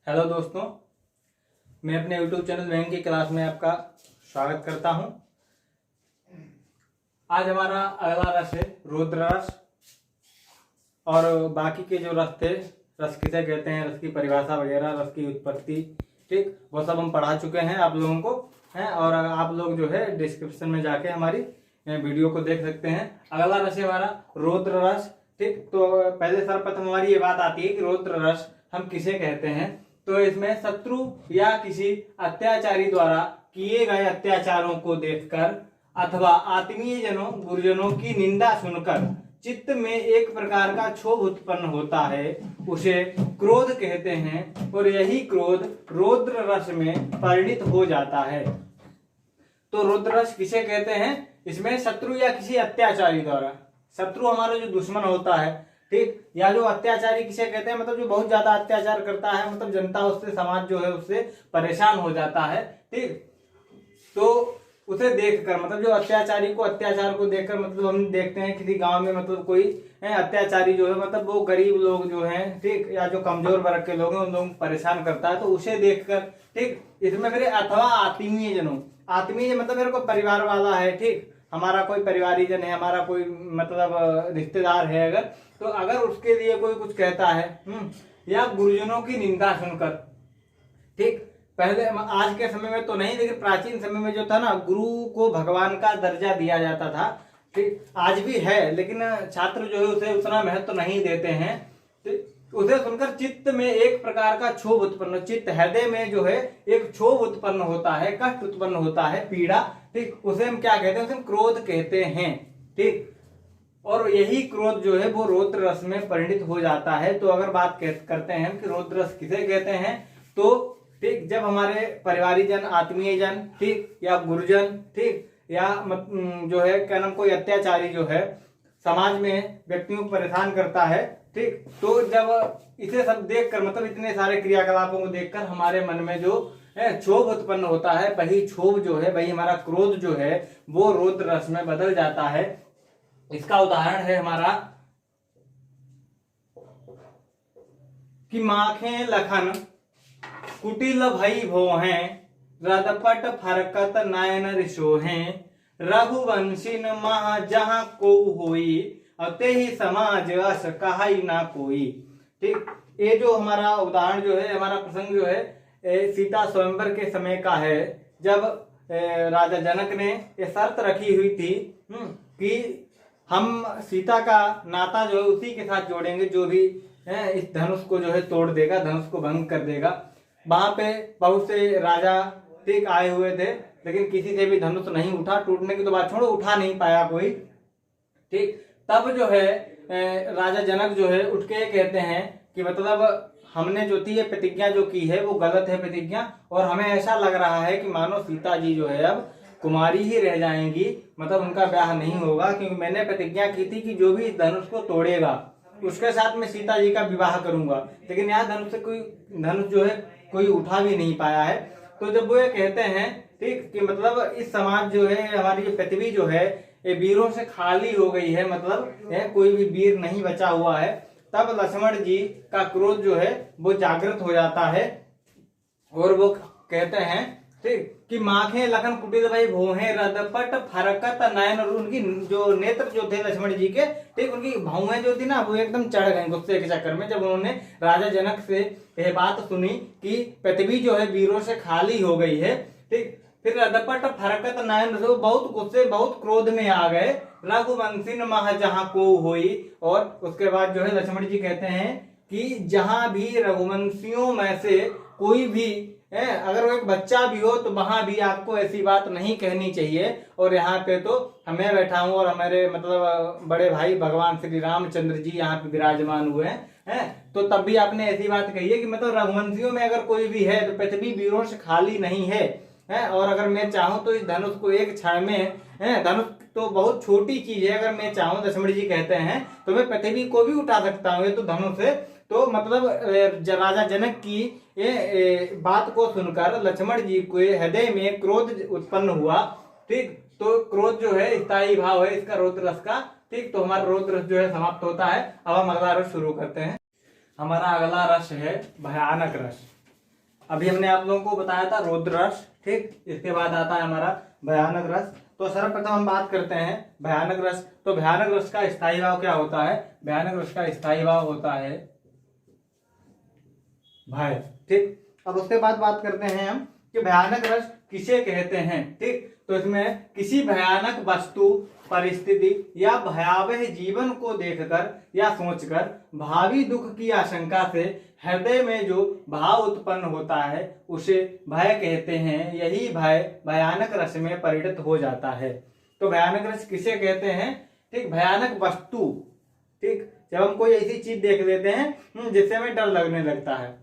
Hello दोस्तों, मैं अपने YouTube चैनल व्यंग की क्लास में आपका स्वागत करता हूं। आज हमारा अगला रस है रुद्र रस। और बाकी के जो रस थे, रस किसे कहते हैं, रस की परिभाषा वगैरह, रस की उत्पत्ति, ठीक, वो सब हम पढ़ा चुके हैं आप लोगों को हैं। और आप लोग जो है डिस्क्रिप्शन में जाके हमारी वीडियो को देख सकते हैं। अगला रस है हमारा रुद्र रस, ठीक। तो पहले सर्वप्रथम हमारी ये बात आती है कि रुद्र रस हम किसे कहते हैं। तो इसमें शत्रु या किसी अत्याचारी द्वारा किए गए अत्याचारों को देखकर अथवा आत्मीय जनों गुरुजनों की निंदा सुनकर चित्त में एक प्रकार का क्षोभ उत्पन्न होता है, उसे क्रोध कहते हैं। और यही क्रोध रुद्र रस में परिणित हो जाता है। तो रुद्र रस किसे कहते हैं? इसमें शत्रु या किसी अत्याचारी द्वारा, शत्रु हमारा जो दुश्मन होता है, ठीक, या जो अत्याचारी किसे कहते हैं, मतलब जो बहुत ज्यादा अत्याचार करता है, मतलब जनता उससे, समाज जो है उससे परेशान हो जाता है, ठीक। तो उसे देखकर, मतलब जो अत्याचारी को, अत्याचार को देखकर, मतलब हम देखते हैं किसी गांव में, मतलब कोई अत्याचारी जो है, मतलब वो गरीब लोग जो हैं, ठीक, या जो कमजोर वर्ग के लोग हैं, उन लोगों को परेशान करता है, तो उसे देखकर, ठीक। इसमें फिर अथवा आत्मीय जनों, आत्मीय मतलब मेरे को परिवार वाला है, ठीक, हमारा कोई परिवारीजन है, हमारा कोई मतलब रिश्तेदार है, अगर तो अगर उसके लिए कोई कुछ कहता है, या गुरुजनों की निंदा सुनकर, ठीक। पहले आज के समय में तो नहीं, लेकिन प्राचीन समय में जो था ना, गुरु को भगवान का दर्जा दिया जाता था, ठीक। आज भी है, लेकिन छात्र जो है उसे उतना महत्व नहीं देते हैं। उसे सुनकर चित्त में एक प्रकार का क्षोभ उत्पन्न, चित्त हृदय में जो है एक क्षोभ उत्पन्न होता है, कष्ट उत्पन्न होता है, पीड़ा, ठीक। उसे हम क्या कहते हैं? उसे हम क्रोध कहते हैं, ठीक। और यही क्रोध जो है वो रुद्र रस में परिणित हो जाता है। तो अगर बात करते हैं कि रुद्र रस किसे कहते हैं, तो ठीक, जब हमारे परिवारी जन, आत्मीय जन, ठीक, या गुरुजन, ठीक, या जो है क्या नाम, कोई अत्याचारी जो है समाज में व्यक्तियों को परेशान करता है, ठीक। तो जब इसे सब देखकर, मतलब इतने सारे क्रियाकलापों को देखकर हमारे मन में जो क्षोभ उत्पन्न होता है, वही क्षोभ जो है, वही हमारा क्रोध जो है वो रुद्र रस में बदल जाता है। इसका उदाहरण है हमारा कि माखें लखन कुटिल भई भोहें, रदपट फरकत नयन रिशोहें, रघुवंशीन मह जहां को होई, अते ही समाज अस कहाई ना कोई, ठीक। ये जो हमारा उदाहरण जो है, हमारा प्रसंग जो है सीता स्वयंवर के समय का है, जब राजा जनक ने ये शर्त रखी हुई थी कि हम सीता का नाता जो है उसी के साथ जोड़ेंगे जो भी इस धनुष को जो है तोड़ देगा, धनुष को भंग कर देगा। वहां पे बहुत से राजा, ठीक, आए हुए थे, लेकिन किसी से भी धनुष नहीं उठा। टूटने की तो बात छोड़ो, उठा नहीं पाया कोई, ठीक। तब जो है राजा जनक जो है उठ के कहते हैं कि मतलब हमने जो थी ये प्रतिज्ञा जो की है वो गलत है प्रतिज्ञा, और हमें ऐसा लग रहा है कि मानो सीता जी जो है अब कुमारी ही रह जाएंगी, मतलब उनका ब्याह नहीं होगा, क्योंकि मैंने प्रतिज्ञा की थी कि जो भी इस धनुष को तोड़ेगा उसके साथ मैं सीता जी का विवाह करूंगा। लेकिन यहाँ धनुष से कोई, धनुष जो है कोई उठा भी नहीं पाया है। तो जब वो ये कहते हैं, ठीक, कि मतलब इस समाज जो है, हमारी जो पृथ्वी जो है ये वीरों से खाली हो गई है, मतलब कोई भी वीर नहीं बचा हुआ है, तब लक्ष्मण जी का क्रोध जो है वो जागृत हो जाता है। और वो कहते हैं, ठीक, कि माखे लखन कुटिल भाई भौहें, रदपट फरकत नयन, और उनकी जो नेत्र जो थे लक्ष्मण जी के, ठीक, उनकी भौहें जो थी ना वो एकदम चढ़ गई गुस्से के चक्कर में, जब उन्होंने राजा जनक से यह बात सुनी कि पृथ्वी जो है वीरों से खाली हो गई है, ठीक। फिर रदपट फरकत नयन, तो बहुत गुस्से, बहुत क्रोध में आ गए। रघुवंशीन मह जहां को होई, और उसके बाद जो है लक्ष्मण जी कहते हैं कि जहां भी रघुवंशियों में से कोई भी अगर वो एक बच्चा भी हो तो वहां भी आपको ऐसी बात नहीं कहनी चाहिए। और यहाँ पे तो मैं बैठा हूँ और हमारे मतलब बड़े भाई भगवान श्री रामचंद्र जी यहाँ पे विराजमान हुए हैं, तो तब भी आपने ऐसी बात कही है कि मतलब रघुवंशियों में अगर कोई भी है तो पृथ्वी वीरों से खाली नहीं है, और अगर मैं चाहूं तो इस धनुष को एक क्षण में, धनुष तो बहुत छोटी चीज है, अगर मैं चाहूं, लक्ष्मण जी कहते हैं, तो मैं पृथ्वी को भी उठा सकता हूँ, ये तो धनुष है। तो मतलब राजा जनक की ये बात को सुनकर लक्ष्मण जी को हृदय में क्रोध उत्पन्न हुआ, ठीक। तो क्रोध जो है स्थायी भाव है इसका, रुद्र रस का, ठीक। तो हमारा रुद्र रस जो है समाप्त होता है। अब हम अगला रस शुरू करते हैं। हमारा अगला रस है भयानक रस, अभी हमने आप लोगों को बताया था रौद्र रस, ठीक। इसके बाद आता है हमारा भयानक रस। तो सर्वप्रथम हम बात करते हैं भयानक रस। तो भयानक रस का स्थायी भाव क्या होता है? भयानक रस का स्थायी भाव होता है भय, ठीक। अब उसके बाद बात करते हैं हम कि भयानक रस किसे कहते हैं, ठीक। तो इसमें किसी भयानक वस्तु, परिस्थिति या भयावह जीवन को देखकर या सोचकर भावी दुख की आशंका से हृदय में जो भाव उत्पन्न होता है उसे भय कहते हैं। यही भय भयानक रस में परिणत हो जाता है। तो भयानक रस किसे कहते हैं? ठीक, भयानक वस्तु, ठीक। जब हम कोई ऐसी चीज देख लेते हैं जिससे हमें डर लगने लगता है,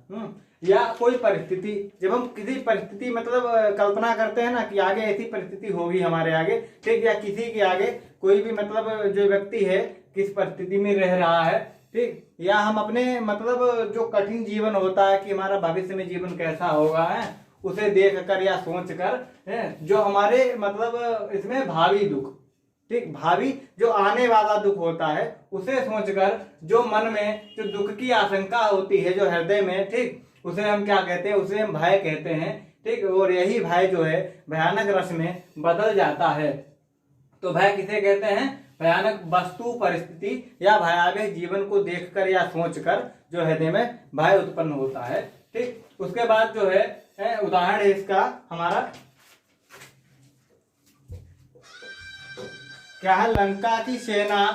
या कोई परिस्थिति, जब हम किसी परिस्थिति मतलब कल्पना करते हैं ना कि आगे ऐसी परिस्थिति होगी हमारे आगे, ठीक, या किसी के आगे कोई भी मतलब जो व्यक्ति है किस परिस्थिति में रह रहा है, ठीक, या हम अपने मतलब जो कठिन जीवन होता है कि हमारा भविष्य में जीवन कैसा होगा है, उसे देख कर या सोच कर जो हमारे मतलब इसमें भावी दुख, ठीक, भावी जो आने वाला दुख होता है उसे सोचकर जो मन में जो दुख की आशंका होती है जो हृदय में, ठीक, उसे हम क्या कहते हैं? उसे हम भय कहते हैं, ठीक। और यही भय जो है भयानक रस में बदल जाता है। तो भय किसे कहते हैं? भयानक वस्तु, परिस्थिति या भयावह जीवन को देखकर या सोचकर जो हृदय में भय उत्पन्न होता है, ठीक। उसके बाद जो है उदाहरण है इसका हमारा क्या है? लंका की सेना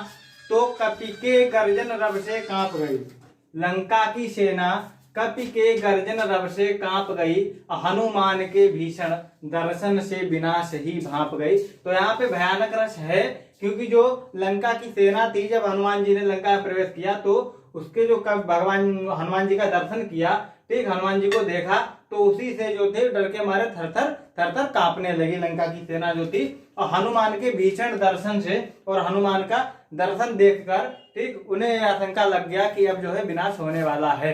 तो कपि के गर्जन रव से कांप गई। लंका की सेना कपि के गर्जन रव से कांप गई, हनुमान के भीषण दर्शन से विनाश ही भाप गई। तो यहाँ पे भयानक रस है क्योंकि जो लंका की सेना थी, जब हनुमान जी ने लंका में प्रवेश किया तो उसके जो भगवान हनुमान जी का दर्शन किया, ठीक, हनुमान जी को देखा तो उसी से जो थे डर के मारे थर थर कांपने लगी लंका की सेना जो थी। और हनुमान के भीषण दर्शन से और हनुमान का दर्शन देखकर, ठीक, उन्हें आशंका लग गया कि अब जो है विनाश होने वाला है।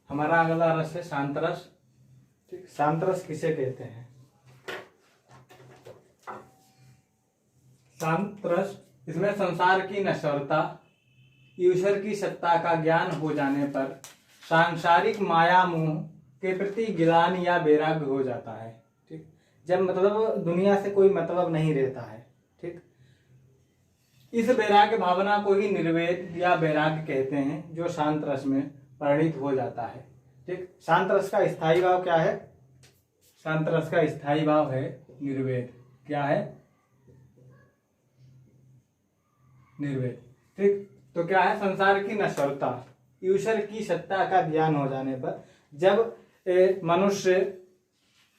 हमारा अगला रस है शांत रस, ठीक। शांत रस किसे कहते हैं? शांत रस, इसमें संसार की नश्वरता, ईश्वर की सत्ता का ज्ञान हो जाने पर सांसारिक माया मोह के प्रति गिलान या वैराग्य हो जाता है, ठीक। जब मतलब दुनिया से कोई मतलब नहीं रहता है, ठीक, इस वैराग्य भावना को ही निर्वेद या वैराग्य कहते हैं जो शांत रस में परिणित हो जाता है, ठीक। शांत रस का स्थायी भाव क्या है? शांत रस का स्थायी भाव है निर्वेद। क्या है? निर्वेद, ठीक। तो क्या है? संसार की नश्वरता, ईश्वर की सत्ता का ज्ञान हो जाने पर जब मनुष्य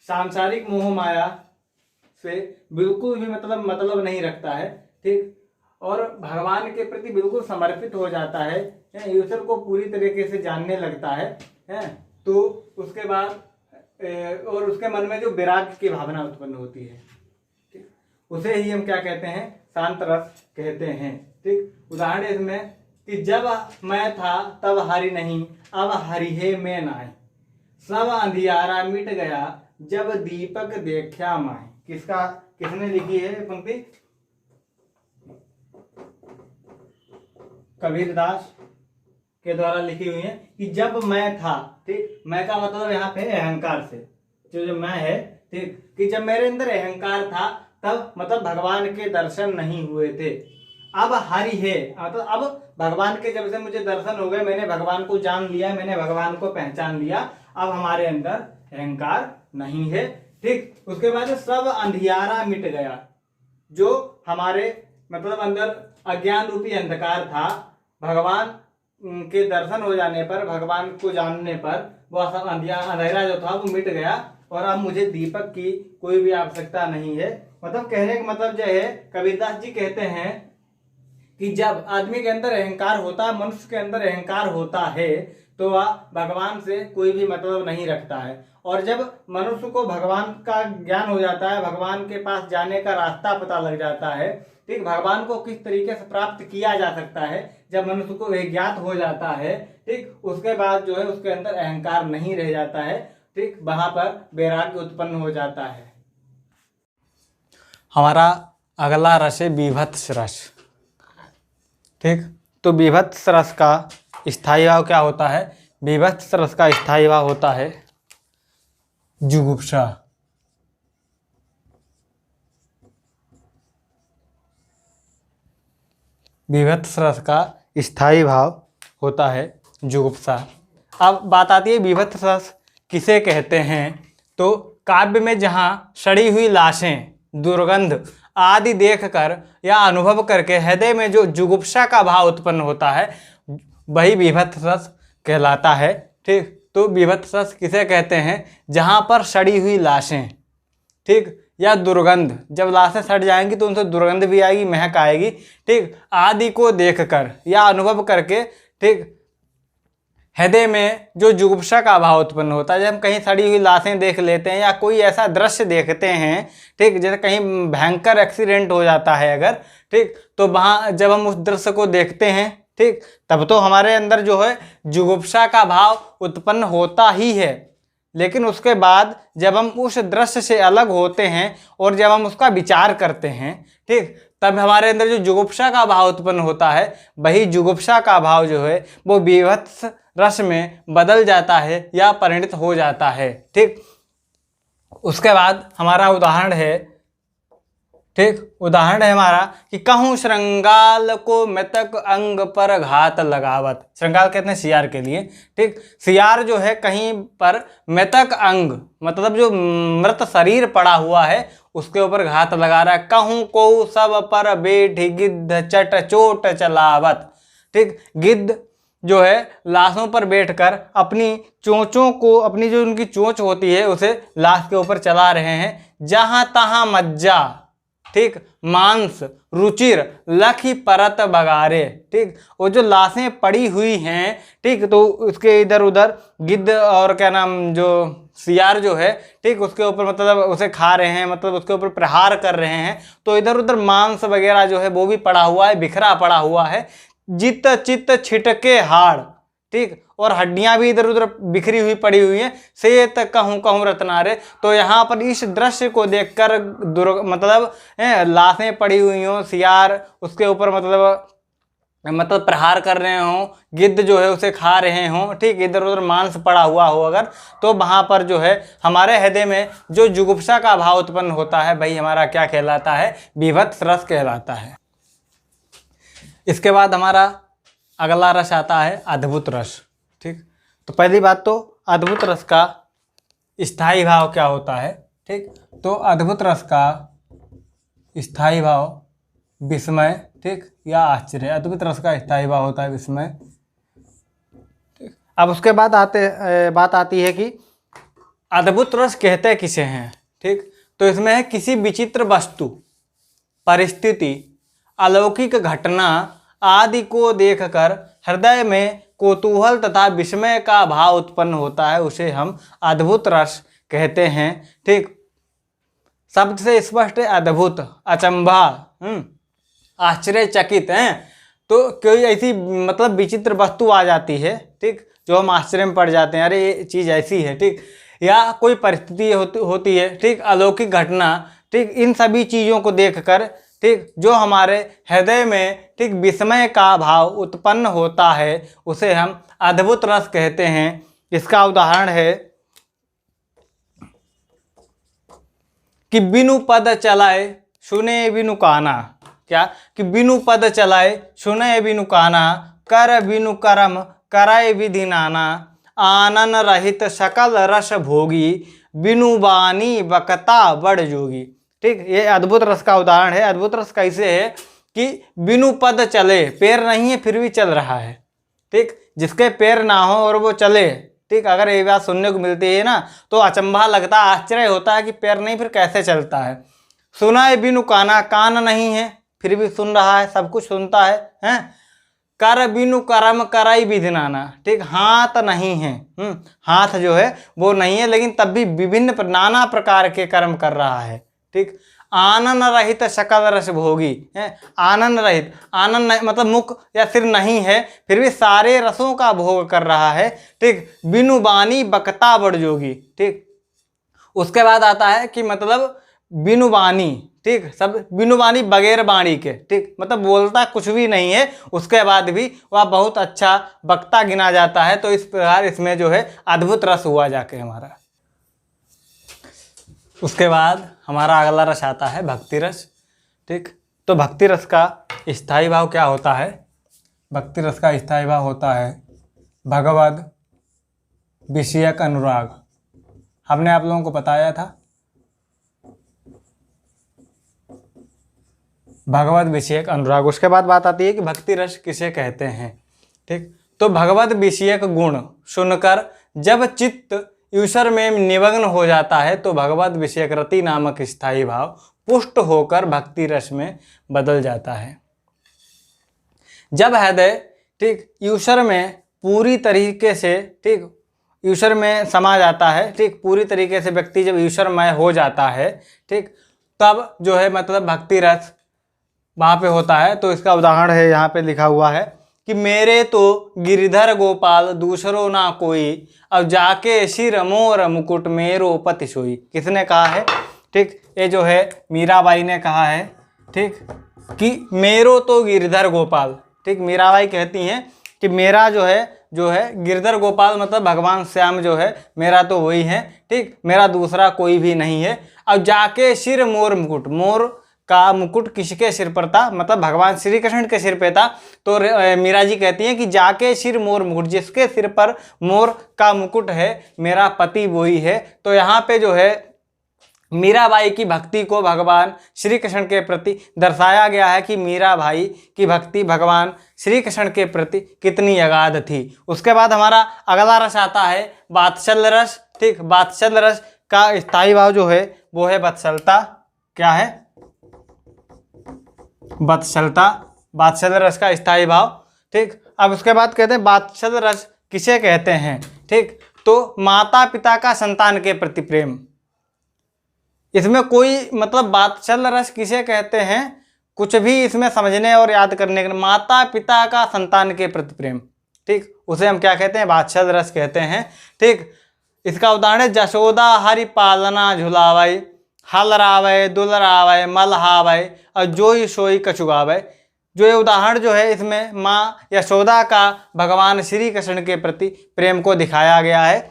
सांसारिक मोह माया से बिल्कुल भी मतलब नहीं रखता है, ठीक, और भगवान के प्रति बिल्कुल समर्पित हो जाता है, ईश्वर को पूरी तरीके से जानने लगता है, तो उसके बाद और उसके मन में जो वैराग्य की भावना उत्पन्न होती है, ठीक, उसे ही हम क्या कहते हैं? शांत रस कहते हैं, ठीक। उदाहरण इसमें कि जब मैं था तब हरि नहीं, अब हरि है मैं नाय, सब अंधियारा मिट गया जब दीपक देखा माय। किसने लिखी है पंक्ति? कबीरदास के द्वारा लिखी हुई है कि जब मैं था, ठीक, मैं का मतलब यहाँ पे अहंकार से, जो मैं है, ठीक, कि जब मेरे अंदर अहंकार था तब मतलब भगवान के दर्शन नहीं हुए थे। अब हरि है मतलब अब भगवान के जब से मुझे दर्शन हो गए, मैंने भगवान को जान लिया, मैंने भगवान को पहचान लिया, अब हमारे अंदर अहंकार नहीं है, ठीक। उसके बाद सब अंधियारा मिट गया, जो हमारे मतलब अंदर अज्ञान रूपी अंधकार था, भगवान के दर्शन हो जाने पर, भगवान को जानने पर वह सब अंधेरा जो था वो मिट गया और अब मुझे दीपक की कोई भी आवश्यकता नहीं है। मतलब कहने का मतलब जो है, कबीरदास जी कहते हैं कि जब आदमी के अंदर अहंकार होता है, मनुष्य के अंदर अहंकार होता है, तो वह भगवान से कोई भी मतलब नहीं रखता है। और जब मनुष्य को भगवान का ज्ञान हो जाता है, भगवान के पास जाने का रास्ता पता लग जाता है, ठीक, भगवान को किस तरीके से प्राप्त किया जा सकता है, जब मनुष्य को वह ज्ञात हो जाता है, ठीक, उसके बाद जो है उसके अंदर अहंकार नहीं रह जाता है, ठीक, वहां पर वैराग्य उत्पन्न हो जाता है। हमारा अगला रस है बीभत्स रस, ठीक। तो बीभत्स रस का स्थायी भाव क्या होता है? बीभत्स रस का स्थायी भाव होता है जुगुप्सा। बीभत्स रस का स्थायी भाव होता है जुगुप्सा। अब बात आती है बीभत्स रस किसे कहते हैं। तो काव्य में जहाँ सड़ी हुई लाशें, दुर्गंध आदि देखकर या अनुभव करके हृदय में जो जुगुप्सा का भाव उत्पन्न होता है वही बीभत्स रस कहलाता है। ठीक, तो बीभत्स रस किसे कहते हैं, जहाँ पर सड़ी हुई लाशें, ठीक, या दुर्गंध, जब लाशें सड़ जाएंगी तो उनसे दुर्गंध भी आएगी, महक आएगी, ठीक, आदि को देखकर या अनुभव करके, ठीक, हृदय में जो जुगुप्सा का भाव उत्पन्न होता है। जब हम कहीं सड़ी हुई लाशें देख लेते हैं या कोई ऐसा दृश्य देखते हैं, ठीक, जैसे कहीं भयंकर एक्सीडेंट हो जाता है अगर, ठीक, तो वहाँ जब हम उस दृश्य को देखते हैं, ठीक, तब तो हमारे अंदर जो है जुगुप्सा का भाव उत्पन्न होता ही है। लेकिन उसके बाद जब हम उस दृश्य से अलग होते हैं और जब हम उसका विचार करते हैं, ठीक, तब हमारे अंदर जो जुगुप्सा का भाव उत्पन्न होता है वही जुगुप्सा का भाव जो है वो बीभत्स रस में बदल जाता है या परिणित हो जाता है। ठीक, उसके बाद हमारा उदाहरण है, ठीक, उदाहरण है हमारा कि कहूँ श्रृंगाल को मृतक अंग पर घात लगावत। श्रृंगाल कहते हैं सियार के लिए। ठीक, सियार जो है कहीं पर मृतक अंग मतलब जो मृत शरीर पड़ा हुआ है उसके ऊपर घात लगा रहा है। कहूँ को सब पर बैठी गिद्ध चट चोट चलावत। ठीक, गिद्ध जो है लाशों पर बैठकर अपनी चोंचों को, अपनी जो उनकी चोंच होती है उसे लाश के ऊपर चला रहे हैं। जहाँ तहाँ मज्जा, ठीक, मांस रुचिर लखी परत बगारे। ठीक, वो जो लाशें पड़ी हुई हैं, ठीक, तो उसके इधर उधर गिद्ध और क्या नाम जो सियार जो है, ठीक, उसके ऊपर मतलब उसे खा रहे हैं, मतलब उसके ऊपर प्रहार कर रहे हैं। तो इधर उधर मांस वगैरह जो है वो भी पड़ा हुआ है, बिखरा पड़ा हुआ है। जित चित छिटके हाड़, ठीक, और हड्डियां भी इधर उधर बिखरी हुई पड़ी हुई हैं। सेत कहूँ कहूँ रत्नारे। तो यहाँ पर इस दृश्य को देखकर मतलब लाशें पड़ी हुई हों, सियार उसके ऊपर मतलब प्रहार कर रहे हों, गिद्ध जो है उसे खा रहे हों, ठीक, इधर उधर मांस पड़ा हुआ हो अगर, तो वहाँ पर जो है हमारे हृदय में जो जुगुप्सा का भाव उत्पन्न होता है भाई हमारा क्या कहलाता है, बीभत्स रस कहलाता है। इसके बाद हमारा अगला रस आता है अद्भुत रस। ठीक, तो पहली बात तो अद्भुत रस का स्थायी भाव क्या होता है। ठीक, तो अद्भुत रस का स्थायी भाव विस्मय, ठीक, या आश्चर्य। अद्भुत रस का स्थायी भाव होता है विस्मय। ठीक, अब उसके बाद बात आती है कि अद्भुत रस कहते किसे हैं। ठीक, तो इसमें है किसी विचित्र वस्तु, परिस्थिति, अलौकिक घटना आदि को देखकर हृदय में कौतूहल तथा विस्मय का भाव उत्पन्न होता है, उसे हम अद्भुत रस कहते हैं। ठीक, शब्द से स्पष्ट है अद्भुत, अचंभा, आश्चर्यचकित हैं। तो कोई ऐसी मतलब विचित्र वस्तु आ जाती है, ठीक, जो हम आश्चर्य में पड़ जाते हैं, अरे ये चीज़ ऐसी है। ठीक, या कोई परिस्थिति होती है, ठीक, अलौकिक घटना, ठीक, इन सभी चीज़ों को देखकर, ठीक, जो हमारे हृदय में, ठीक, विस्मय का भाव उत्पन्न होता है उसे हम अद्भुत रस कहते हैं। इसका उदाहरण है कि बिनु पद चलाए सुने बिनु काना। क्या कि बिनु पद चलाए सुने बिनु काना, कर बिनु करम कराए विधि नाना, आनन रहित सकल रस भोगी, बिनु बानी बकता बड़ जोगी। ठीक, ये अद्भुत रस का उदाहरण है। अद्भुत रस कैसे है कि बिनु पद चले, पैर नहीं है फिर भी चल रहा है। ठीक, जिसके पैर ना हो और वो चले, ठीक, अगर ये बात सुनने को मिलती है ना तो अचंभा लगता, आश्चर्य होता है कि पैर नहीं फिर कैसे चलता है। सुना है बिनु काना, कान नहीं है फिर भी सुन रहा है, सब कुछ सुनता है, हैं। कर बिनु करम कराई विधि नाना। ठीक, हाथ नहीं है, हाथ जो है वो नहीं है लेकिन तब भी विभिन्न नाना प्रकार के कर्म कर रहा है। ठीक, आनन रहित सकल रस भोगी है। आनंद रहित, आनंद मतलब मुख या सिर नहीं है फिर भी सारे रसों का भोग कर रहा है। ठीक, बिनु बानी बकता बड़ जोगी। ठीक, उसके बाद आता है कि मतलब बिनुबानी, ठीक, सब बिनुबानी बगैर बाणी के, ठीक, मतलब बोलता कुछ भी नहीं है, उसके बाद भी वह बहुत अच्छा वक्ता गिना जाता है। तो इस प्रकार इसमें जो है अद्भुत रस हुआ जाके हमारा। उसके बाद हमारा अगला रस आता है भक्ति रस, ठीक। तो भक्ति रस का स्थायी भाव क्या होता है? भक्ति रस का स्थायी भाव होता है भगवद विषयक अनुराग। हमने आप लोगों को बताया था भगवद विषयक अनुराग। उसके बाद बात आती है कि भक्ति रस किसे कहते हैं, ठीक। तो भगवद विषयक गुण सुनकर जब चित्त ईश्वर में निमग्न हो जाता है तो भगवद विषयक रति नामक स्थायी भाव पुष्ट होकर भक्ति रस में बदल जाता है। जब हृदय, ठीक, ईश्वर में पूरी तरीके से, ठीक, ईश्वर में समा जाता है, ठीक, पूरी तरीके से व्यक्ति जब ईश्वरमय हो जाता है, ठीक, तब जो है मतलब भक्ति रस वहाँ पे होता है। तो इसका उदाहरण है, यहाँ पे लिखा हुआ है कि मेरे तो गिरधर गोपाल दूसरो ना कोई, अब जाके सिर मोर मुकुट मेरो पति सोई। किसने कहा है? ठीक, ये जो है मीराबाई ने कहा है, ठीक, कि मेरो तो गिरधर गोपाल, ठीक, मीराबाई कहती हैं कि मेरा जो है गिरधर गोपाल मतलब भगवान श्याम जो है मेरा तो वही है, ठीक, मेरा दूसरा कोई भी नहीं है। अब जाके सिर मोर मुकुट, मोर का मुकुट किसके सिर पर था? मतलब भगवान श्री कृष्ण के सिर पे था। तो मीरा जी कहती हैं कि जाके सिर मोर मुकुट, जिसके सिर पर मोर का मुकुट है मेरा पति वही है। तो यहाँ पे जो है मीराबाई की भक्ति को भगवान श्री कृष्ण के प्रति दर्शाया गया है कि मीराबाई की भक्ति भगवान श्री कृष्ण के प्रति कितनी अगाध थी। उसके बाद हमारा अगला रस आता है वात्सल्य रस, ठीक। वात्सल्य रस का स्थायी भाव जो है वो है वत्सलता। क्या है? वत्सलता, वात्सल्य रस का स्थायी भाव, ठीक। अब उसके बाद कहते हैं वात्सल्य रस किसे कहते हैं, ठीक। तो माता पिता का संतान के प्रति प्रेम। इसमें कोई मतलब वात्सल्य रस किसे कहते हैं, कुछ भी इसमें समझने और याद करने के, माता पिता का संतान के प्रति प्रेम, ठीक, उसे हम क्या कहते हैं? वात्सल्य रस कहते हैं, ठीक। इसका उदाहरण है जशोदा हरि पालना झुलावै, हल रावै दुलरावै मलहावै और जोई सोई कछुगावै। जो ये उदाहरण जो है इसमें माँ यशोदा का भगवान श्री कृष्ण के प्रति प्रेम को दिखाया गया है।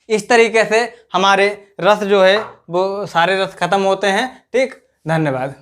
इस तरीके से हमारे रस जो है वो सारे रस खत्म होते हैं, ठीक। धन्यवाद।